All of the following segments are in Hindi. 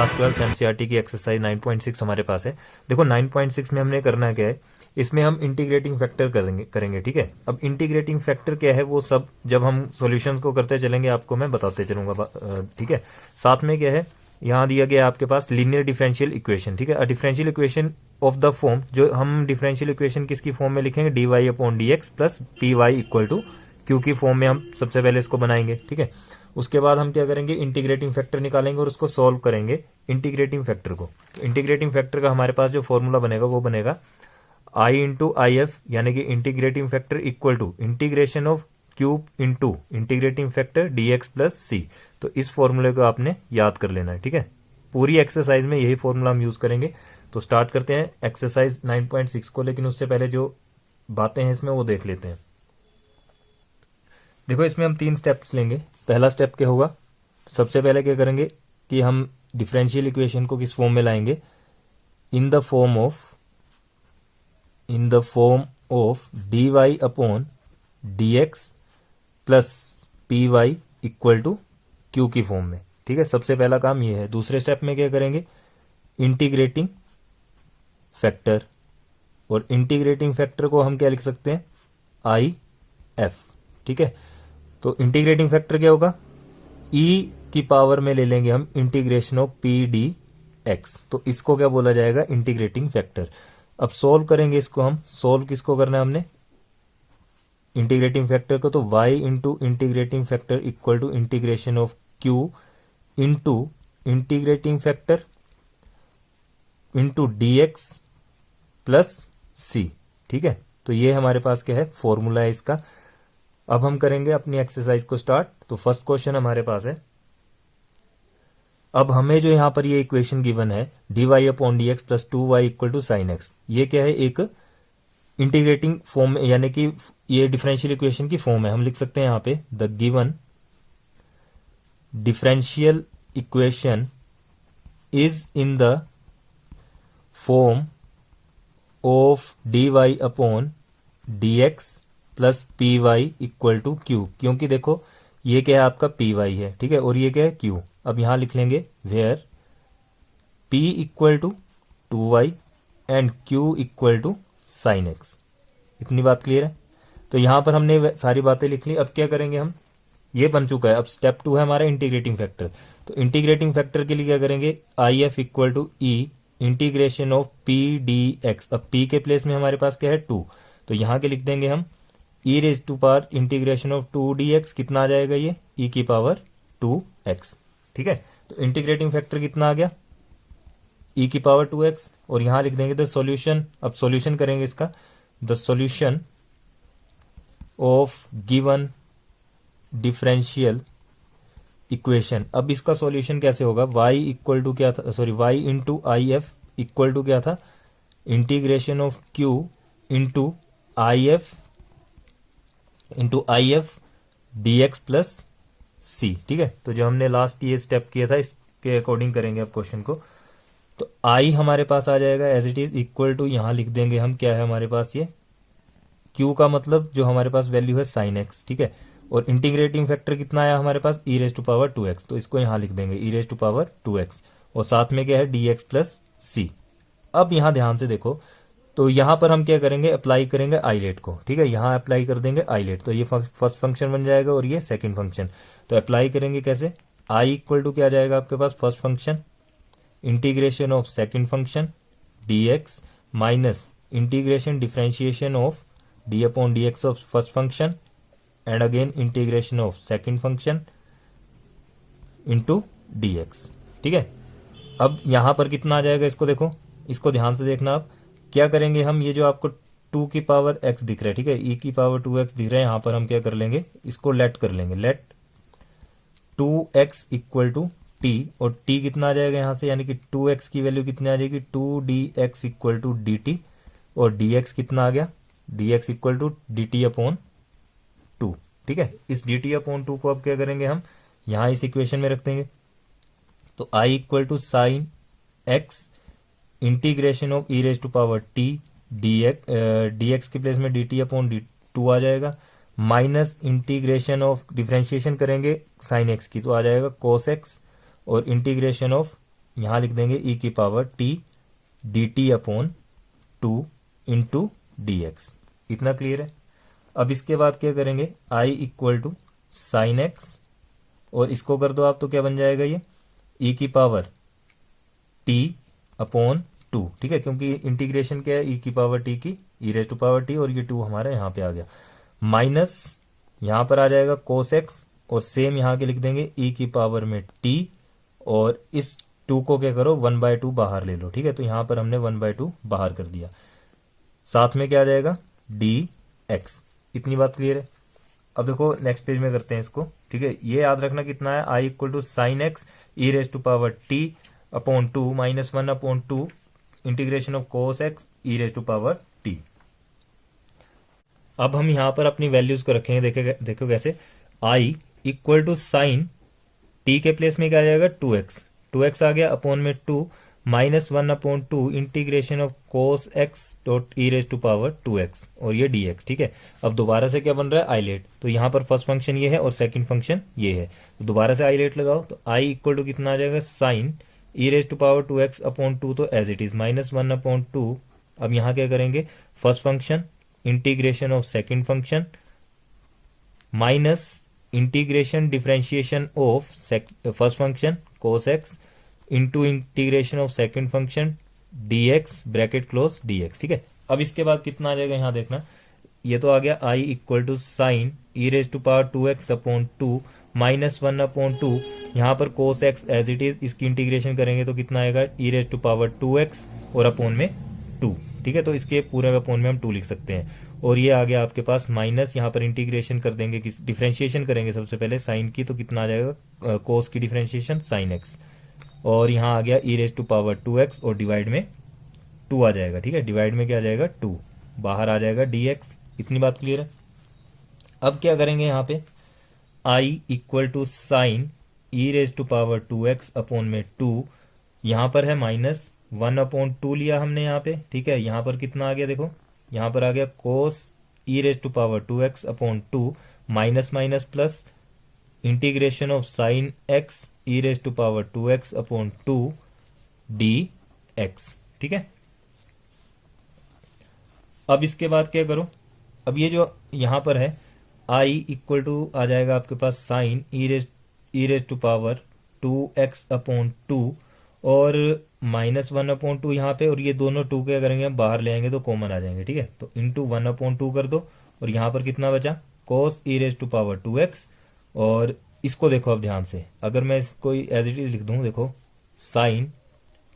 क्लास 12 एनसीईआरटी की एक्सरसाइज 9.6 हमारे पास है। देखो 9.6 में हमने करना क्या है, इसमें हम इंटीग्रेटिंग फैक्टर करेंगे ठीक है। अब इंटीग्रेटिंग फैक्टर क्या है वो सब जब हम सॉल्यूशंस को करते चलेंगे आपको मैं बताते चलूंगा ठीक है। साथ में क्या है, यहाँ दिया गया आपके पास लीनियर डिफरेंशियल इक्वेशन ठीक है। A differential equation of the form, जो हम डिफरेंशियल इक्वेशन किसकी फॉर्म में लिखेंगे, D Y upon D x plus P Y equal to Q की फॉर्म में हम सबसे पहले इसको बनाएंगे ठीक है। उसके बाद हम क्या करेंगे, इंटीग्रेटिंग फैक्टर निकालेंगे और उसको सॉल्व करेंगे इंटीग्रेटिंग फैक्टर को। तो इंटीग्रेटिंग फैक्टर का हमारे पास जो फॉर्मूला बनेगा वो बनेगा आई इंटू आई एफ, यानी कि integrating factor equal to integration of Q into integrating factor D x plus C. तो इस फॉर्मूले को आपने याद कर लेना है ठीक है। पूरी एक्सरसाइज में यही फॉर्मूला हम यूज करेंगे। तो स्टार्ट करते हैं एक्सरसाइज 9.6 को, लेकिन उससे पहले जो बातें हैं इसमें वो देख लेते हैं। देखो इसमें हम 3 स्टेप्स लेंगे। पहला स्टेप क्या होगा, सबसे पहले क्या करेंगे कि हम डिफरेंशियल इक्वेशन को किस फॉर्म में लाएंगे, in the form of D Y upon D x plus P Y equal to Q की फॉर्म में ठीक है। सबसे पहला काम ये है। दूसरे स्टेप में क्या करेंगे, इंटीग्रेटिंग फैक्टर, और इंटीग्रेटिंग फैक्टर को हम क्या लिख सकते हैं, आई एफ ठीक है। तो इंटीग्रेटिंग फैक्टर क्या होगा, ई की पावर में ले लेंगे हम integration of p d x, तो इसको क्या बोला जाएगा, इंटीग्रेटिंग फैक्टर। अब सोल्व करेंगे इसको हम। सोल्व किसको करना है हमने, इंटीग्रेटिंग फैक्टर को। तो y into integrating factor equal to integration of q into integrating factor into D x plus सी ठीक है। तो ये हमारे पास क्या है, फॉर्मूला है इसका। अब हम करेंगे अपनी एक्सरसाइज को स्टार्ट। तो फर्स्ट क्वेश्चन हमारे पास है, अब हमें जो यहां पर ये इक्वेशन गिवन है D Y upon D x plus 2y equal to sine X, ये क्या है, एक इंटीग्रेटिंग फॉर्म, यानी कि ये डिफरेंशियल इक्वेशन की फॉर्म है। हम लिख सकते हैं यहां पे the given differential equation is in the form of D Y upon D x plus P Y equal to Q. क्योंकि देखो ये क्या है, आपका पी वाई है ठीक है, और ये क्या है, क्यू। अब यहां लिख लेंगे where p equal to 2y and q equal to sine x. इतनी बात क्लियर है। तो यहां पर हमने सारी बातें लिख ली। अब क्या करेंगे हम, ये बन चुका है। अब स्टेप 2 है हमारा इंटीग्रेटिंग फैक्टर। तो इंटीग्रेटिंग फैक्टर के लिए क्या करेंगे, I F equal to e integration of p d x. अब पी के प्लेस में हमारे पास क्या है, 2, तो यहां के लिख देंगे हम e raise to power integration of 2dx। कितना आ जाएगा ये, ई की पावर 2x ठीक है। तो इंटीग्रेटिंग फैक्टर कितना आ गया, ई की पावर 2x, और यहां लिख देंगे द सॉल्यूशन। अब सॉल्यूशन करेंगे इसका, the solution of given differential equation. अब इसका सॉल्यूशन कैसे होगा, y इक्वल टू क्या था, sorry y into I F equal to क्या था, integration of q into I F D x plus सी ठीक है। तो जो हमने लास्ट ये स्टेप किया था इसके अकॉर्डिंग करेंगे अब क्वेश्चन को। तो आई हमारे पास आ जाएगा as it is equal to, यहां लिख देंगे हम क्या है हमारे पास, ये क्यू का मतलब जो हमारे पास वैल्यू है साइन एक्स ठीक है। और इंटीग्रेटिंग फैक्टर कितना आया हमारे पास, e raise to power 2x, तो इसको यहां लिख देंगे ई रेज टू पावर 2x, और साथ में क्या है, डी एक्स प्लस सी। अब यहां ध्यान से देखो, तो यहां पर हम क्या करेंगे, अप्लाई करेंगे आईलेट को ठीक है। यहां अप्लाई कर देंगे आईलेट, तो ये फर्स्ट फंक्शन बन जाएगा और ये सेकंड फंक्शन। तो अप्लाई करेंगे कैसे, आई इक्वल टू क्या जाएगा आपके पास, first function integration of second function D X minus integration differentiation of D upon D X of first function and again integration of second function into D X ठीक है। अब यहां पर कितना आ जाएगा, इसको देखो, इसको ध्यान से देखना। आप क्या करेंगे, हम ये जो आपको 2 की पावर x दिख रहा है ठीक है, e की पावर 2x दिख रहा है, यहां पर हम क्या कर लेंगे, इसको लेट कर लेंगे, let 2x equal to t, और t कितना आ जाएगा यहां से, यानी कि 2x की वैल्यू कितनी आ जाएगी, 2dx इक्वल टू dt, और dx कितना आ गया, dx equal to dt upon 2 ठीक है। इस dt अपॉन 2 को अब क्या करेंगे, हम यहां इस इक्वेशन में रख देंगे। तो i equal to sine x integration of e raise to power t d x के प्लेस में डी टी अपॉन डी 2 आ जाएगा, माइनस इंटीग्रेशन ऑफ डिफ्रेंशिएशन करेंगे साइन एक्स की, तो आ जाएगा कोस एक्स, और इंटीग्रेशन ऑफ यहाँ लिख देंगे ई की power t d t upon 2 into D x. इतना क्लियर है। अब इसके बाद क्या करेंगे, i equal to sine x, और इसको कर दो आप तो क्या बन जाएगा ये ई की पावर टी अपॉन 2, ठीक है, क्योंकि इंटीग्रेशन क्या है ई की पावर टी की ई रेज टू पावर टी, और ये 2 हमारा यहाँ पे आ गया, माइनस यहाँ पर आ जाएगा कोस एक्स, और सेम यहाँ के लिख देंगे ई की पावर में टी, और इस 2 को क्या करो 1/2 बाहर ले लो, ठीक है, तो यहाँ पर हमने 1/2 बाहर कर दिया, साथ में क्या आ जाएगा डी एक्स। इतनी बात क्लियर है। अब देखो नेक्स्ट पेज में करते हैं इसको, ठीक है, ये याद रखना कितना है, I equal to sine x e raise to power T upon 2 minus 1/2 integration of cos X e raise to power T. अब हम यहां पर अपनी वैल्यूज को रखेंगे, देखो कैसे, आई इक्वल टू साइन टी के प्लेस में क्या आ जाएगा 2x आ गया अपॉन में 2 minus 1/2 integration of cos x dot e raise to power 2x, और ये dx, ठीक है। अब दोबारा से क्या बन रहा है आईलेट, तो यहाँ पर फर्स्ट फंक्शन ये है और सेकंड फंक्शन ये है, तो दोबारा से आईलेट लगाओ, तो i इक्वल टू कितना आ जाएगा sine e raise to power 2x upon 2, तो एज इट इज माइनस 1/2। अब यहाँ क्या करेंगे, first function integration of second function minus integration differentiation of first function cos x into integration of second function dx bracket close dx, ठीक है। अब इसके बाद कितना आ जाएगा यहाँ देखना, ये तो आ गया i equal to sine e raise to power 2x upon 2 minus 1/2, यहाँ पर cos x as it is, इसकी इंटीग्रेशन करेंगे तो कितना आएगा ई रेज टू पावर 2x और अपॉन में 2, ठीक है, तो इसके पूरे अपॉन में हम 2 लिख सकते हैं, और ये आ गया आपके पास माइनस, यहाँ पर इंटीग्रेशन कर देंगे, किस डिफरेंशिएशन करेंगे सबसे पहले साइन की, तो कितना आ जाएगा कोस की डिफरेंशिएशन साइन एक्स, और यहाँ आ गया ई रेज टू पावर 2x और डिवाइड में 2 आ जाएगा, ठीक है, डिवाइड में क्या आ जाएगा 2, बाहर आ जाएगा dx। इतनी बात क्लियर है। अब क्या करेंगे यहाँ पे, i equal to sine e raise to power 2x upon में 2, यहाँ पर है माइनस 1/2 लिया हमने यहाँ पे, ठीक है, यहाँ पर कितना आ गया देखो, यहाँ पर आ गया cos e raise to power 2x upon 2 minus minus plus integration of sine x e raise to power 2x upon 2 dx, ठीक है। अब इसके बाद क्या करो, अब ये जो यहां पर है i इक्वल टू आ जाएगा आपके पास sine e raise to power 2x upon 2 और माइनस 1/2 यहाँ पे, और ये दोनों 2 क्या करेंगे हम बाहर ले आएंगे तो कॉमन आ जाएंगे, ठीक है, तो इंटू 1/2 कर दो, और यहाँ पर कितना बचा कोस e raise to power 2x, और इसको देखो अब ध्यान से, अगर मैं इसको एज इट इज लिख दूं, देखो sine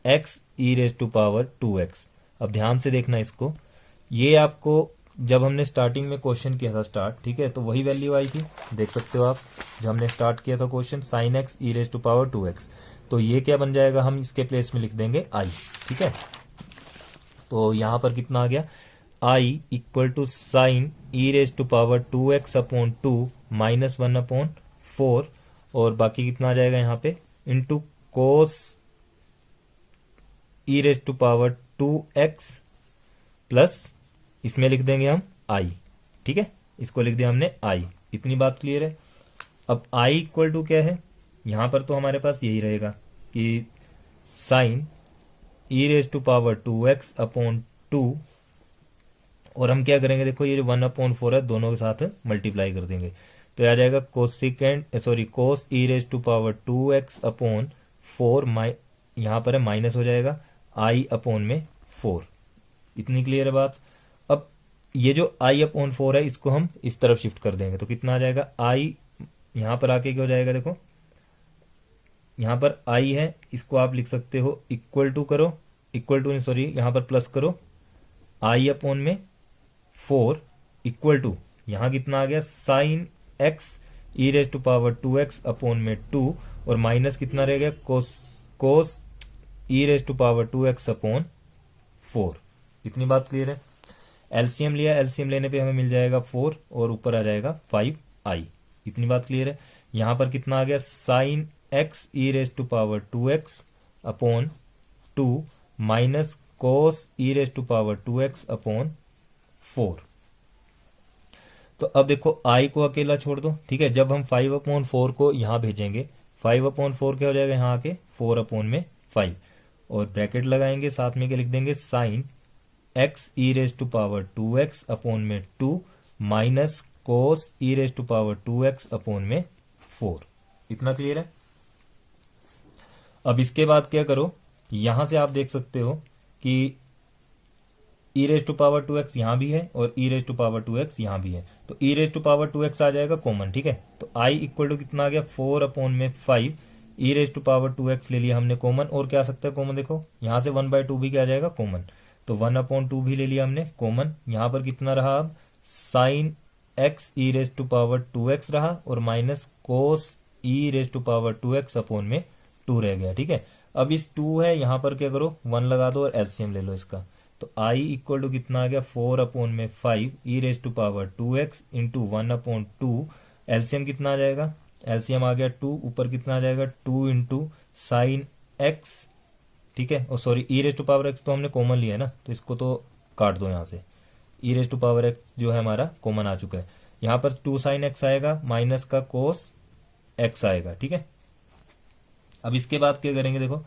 x e raise to power 2x। अब ध्यान से देखना इसको, ये आपको जब हमने स्टार्टिंग में क्वेश्चन किया था स्टार्ट, ठीक है, तो वही वैल्यू आई थी, देख सकते हो आप, जब हमने स्टार्ट किया था question sine x e raise to power 2x, तो ये क्या बन जाएगा, हम इसके प्लेस में लिख देंगे i, ठीक है, तो यहां पर कितना आ गया i equal to sine e raise to power 2x upon 2 minus 1/4, और बाकी कितना आ जाएगा यहाँ पे into cos e raise to power 2x plus इसमें लिख देंगे हम i, ठीक है, इसको लिख दिया हमने i। इतनी बात क्लियर है। अब i इक्वल टू क्या है, यहां पर तो हमारे पास यही रहेगा कि sine e raise to power 2x upon 2, और हम क्या करेंगे देखो, ये जो 1/4 है दोनों के साथ मल्टीप्लाई कर देंगे, तो आ जाएगा cos e raise to power 2x upon 4, यहाँ पर है माइनस हो जाएगा i अपॉन में 4। इतनी क्लियर है बात। अब ये जो i अपॉन 4 है इसको हम इस तरफ शिफ्ट कर देंगे, तो कितना आ जाएगा i, यहाँ पर आके क्या हो जाएगा देखो, यहाँ पर i है, इसको आप लिख सकते हो इक्वल टू करो, इक्वल टू सॉरी यहाँ पर प्लस करो i अपॉन में 4 इक्वल टू, यहाँ कितना आ गया sine x e raise to power 2x upon में 2, और माइनस कितना रह गया cos e raise to power 2x upon 4। इतनी बात क्लियर है। एलसीएम लिया, एलसीएम लेने पे हमें मिल जाएगा 4 और ऊपर आ जाएगा 5i। इतनी बात क्लियर है। यहाँ पर कितना आ गया sine x e raise to power 2x upon 2 minus cos e raise to power 2x upon 4। तो अब देखो i को अकेला छोड़ दो, ठीक है, जब हम 5/4 को यहाँ भेजेंगे 5/4 क्या हो जाएगा यहाँ आके 4/में 5 और ब्रैकेट लगाएंगे, साथ में क्या लिख देंगे, sine x e raise to power 2x upon में 2 minus cos e raise to power 2x upon में 4। इतना क्लियर है। अब इसके बाद क्या करो, यहां से आप देख सकते हो कि ई रेज टू पावर 2x यहां भी है और ई रेज टू पावर 2x यहां भी है, तो ई रेज टू पावर 2x आ जाएगा कॉमन। ठीक है, तो i इक्वल टू कितना आ गया, 4 अपॉन में 5 e raise to power 2x ले लिया हमने कॉमन, और क्या आ सकता है कॉमन, देखो यहां से 1/2 भी क्या आ जाएगा कॉमन, तो 1/2 भी ले लिया हमने कॉमन। यहां पर कितना रहा, अब sine x e raise to power 2x रहा और minus cos e raise to power 2x upon में 2 रह गया। ठीक है, अब इस 2 है, यहां पर क्या करो 1 लगा दो और एलसीएम ले लो इसका, तो i इक्वल टू कितना आ गया, 4 अपॉन में 5 e raise to power 2x into 1/2। LCM कितना आ जाएगा, एलसीएम आ गया 2, ऊपर कितना आ जाएगा 2 इंटू साइन एक्स। ठीक है, और sorry e raise to power x तो हमने कॉमन लिया है ना, तो इसको तो काट दो यहाँ से, ई रेज टू पावर एक्स जो है हमारा कॉमन आ चुका है। यहाँ पर 2 साइन एक्स आएगा माइनस का कोस एक्स आएगा। ठीक है, अब इसके बाद क्या करेंगे, देखो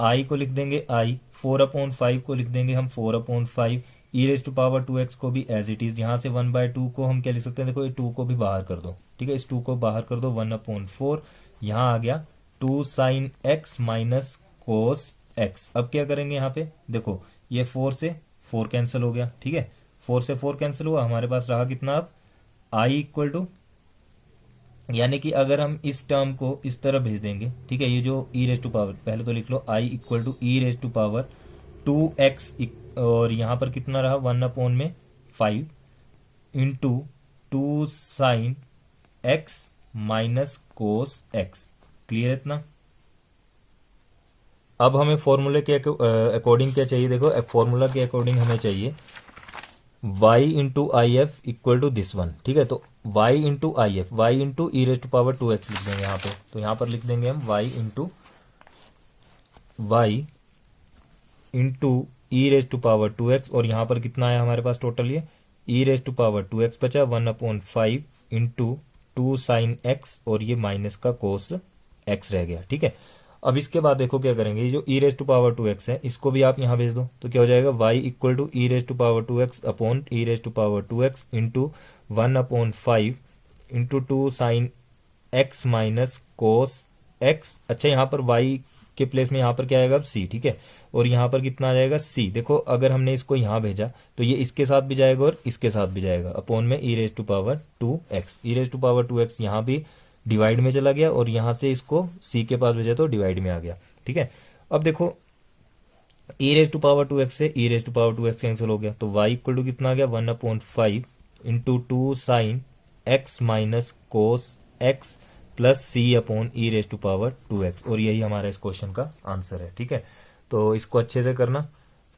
i को लिख देंगे i, 4/5 को लिख देंगे हम 4/5, ई रेज टू पावर 2x को भी एज इट इज, यहाँ से 1/2 को हम क्या लिख सकते हैं, देखो ये 2 को भी बाहर कर दो। ठीक है, इस 2 को बाहर कर दो, 1/4 यहाँ आ गया 2 sine x minus cos x। अब क्या करेंगे यहाँ पे, देखो ये 4 से 4 कैंसिल हो गया। ठीक है, 4 से 4 कैंसिल हुआ, हमारे पास रहा कितना, अब i इक्वल टू, यानी कि अगर हम इस टर्म को इस तरह भेज देंगे, ठीक है, ये जो ई रेज टू पावर, पहले तो लिख लो i equal to e raise to power 2x और यहां पर कितना रहा 1/5 into 2 sine x minus cos x। Clear है इतना। अब हमें फॉर्मूले के अकॉर्डिंग क्या चाहिए, देखो फॉर्मूला के अकॉर्डिंग हमें चाहिए y into I F equal to this one. ठीक है, तो y into I F, y into e raise to power 2x लिख देंगे यहाँ पे, तो यहाँ पर लिख देंगे हम y into y into e raise to power 2x, और यहाँ पर कितना आया हमारे पास टोटल, ये ई रेज टू पावर 2x बचा 1/5 इंटू 2 साइन x और ये माइनस का कोस x रह गया। ठीक है, अब इसके बाद देखो क्या करेंगे, ये जो ई रेज टू पावर 2x है इसको भी आप यहाँ भेज दो, तो क्या हो जाएगा y equal to e raise to power 2x upon e raise to power 2x into 1/5 into 2 sine x minus cos x। अच्छा, यहाँ पर y के प्लेस में यहाँ पर क्या आएगा, c। ठीक है, और यहाँ पर कितना आ जाएगा c। देखो अगर हमने इसको यहाँ भेजा तो ये इसके साथ भी जाएगा और इसके साथ भी जाएगा, अपॉन में e raise to power 2x, e raise to power 2x यहाँ भी डिवाइड में चला गया और यहां से इसको c के पास भेजा तो डिवाइड में आ गया। ठीक है, अब देखो e raise to power 2x से e raise to power 2x cancel हो गया, तो y इक्वल टू कितना आ गया 1/5 into 2 sine x minus cos x plus c upon e raise to power 2x, और यही हमारा इस क्वेश्चन का आंसर है। ठीक है, तो इसको अच्छे से करना,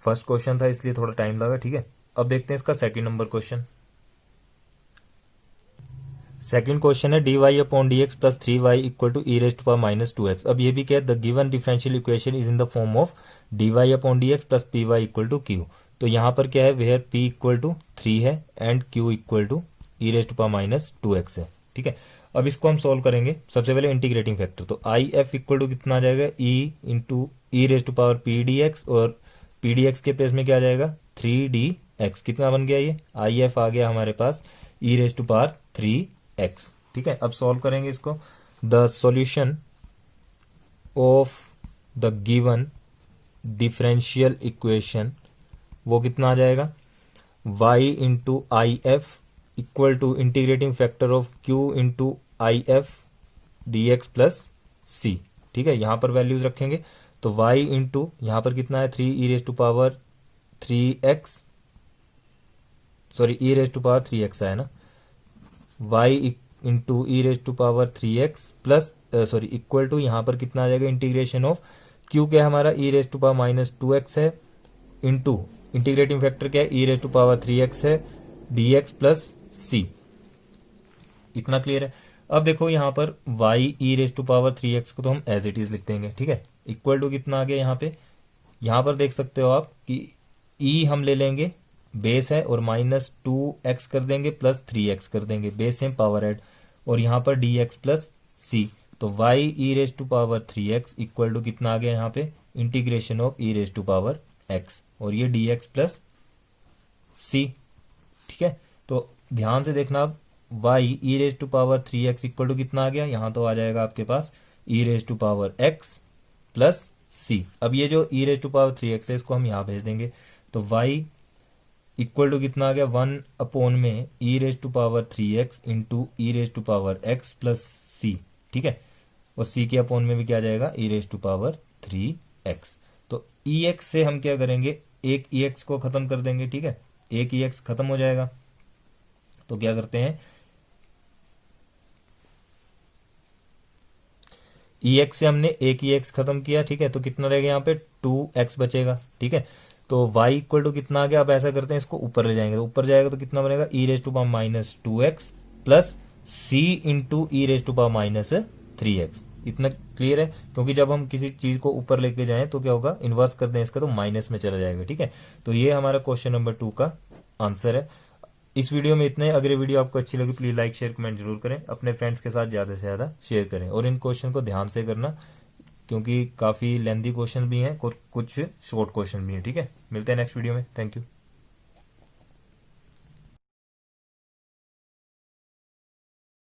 फर्स्ट क्वेश्चन था इसलिए थोड़ा टाइम लगा। ठीक है, अब देखते हैं इसका second number question. Second question है dy upon D x plus 3y equal to e raise to power minus 2x। अब ये भी क्या है, the given differential equation is in the form of dy upon D x plus P Y equal to q. तो यहाँ पर क्या है, वेयर p इक्वल टू 3 है and q equal to e raise to power minus 2x है। ठीक है, अब इसको हम सोल्व करेंगे। सबसे पहले इंटीग्रेटिंग फैक्टर, तो आई एफ इक्वल टू कितना आ जाएगा, e into e raise to power p d x, और पी डी एक्स के प्लेस में क्या आ जाएगा 3dx। कितना बन गया, ये आई एफ आ गया हमारे पास e raise to power 3x। ठीक है, अब सॉल्व करेंगे इसको। The solution of the given differential equation वो कितना आ जाएगा, y into I F equal to integrating factor of q into I F D x plus सी। ठीक है, यहां पर वैल्यूज रखेंगे, तो y इंटू यहां पर कितना है 3 e raise to power 3x, sorry e raise to power 3x है ना, y into e raise to power 3x plus sorry equal to यहां पर कितना आ जाएगा इंटीग्रेशन ऑफ q क्या है हमारा e raise to power minus 2x है, इंटू इंटीग्रेटिंग फैक्टर क्या है ई रेज टू पावर 3x है dx प्लस c। इतना क्लियर है। अब देखो यहां पर y e raise to power 3x को तो हम एज इट इज लिख देंगे। ठीक है, इक्वल टू कितना आ गया यहाँ पे, यहां पर देख सकते हो आप कि e हम ले लेंगे, बेस है, और माइनस 2x कर देंगे प्लस 3x कर देंगे, बेस है पावर ऐड, और यहां पर dx प्लस c। तो y e raise to power 3x equal to कितना आ गया यहाँ पे integration of e raise to power x, और ये डी एक्स प्लस सी। ठीक है, तो ध्यान से देखना अब, y e raise to power 3x equal to कितना आ गया, यहां तो आ जाएगा आपके पास e raise to power x plus c. अब ये जो ई रेज टू पावर 3x है इसको हम यहां भेज देंगे, तो y इक्वल टू कितना आ गया, 1 में e raise to power 3x into e raise to power x plus सी। ठीक है, और सी के अपॉन में भी क्या जाएगा, ई रेज टू पावर 3x। तो ई एक्स से हम क्या करेंगे, एक ई एक्स को खत्म कर देंगे। ठीक है, एक ई एक्स खत्म हो जाएगा, तो क्या करते हैं, ई एक्स से हमने एक ई एक्स खत्म किया। ठीक है, तो कितना रहेगा यहाँ पे 2x बचेगा। ठीक है, तो y इक्वल टू कितना आ गया, अब ऐसा करते हैं इसको ऊपर ले जाएंगे, तो ऊपर जाएगा तो कितना बनेगा, e raise to power minus 2x plus c into e raise to power minus 3x। इतना क्लियर है, क्योंकि जब हम किसी चीज को ऊपर लेके जाएं तो क्या होगा, इन्वर्स कर दें इसका तो माइनस में चला जाएगा। ठीक है, तो ये हमारा क्वेश्चन नंबर 2 का आंसर है। इस वीडियो में इतने। अगर ये वीडियो आपको अच्छी लगी प्लीज लाइक शेयर कमेंट जरूर करें, अपने फ्रेंड्स के साथ ज्यादा से ज्यादा शेयर करें, और इन क्वेश्चन को ध्यान से करना क्योंकि काफी लेंथी क्वेश्चन भी हैं, कुछ शॉर्ट क्वेश्चन भी हैं। ठीक है, मिलते हैं नेक्स्ट वीडियो में। Thank you.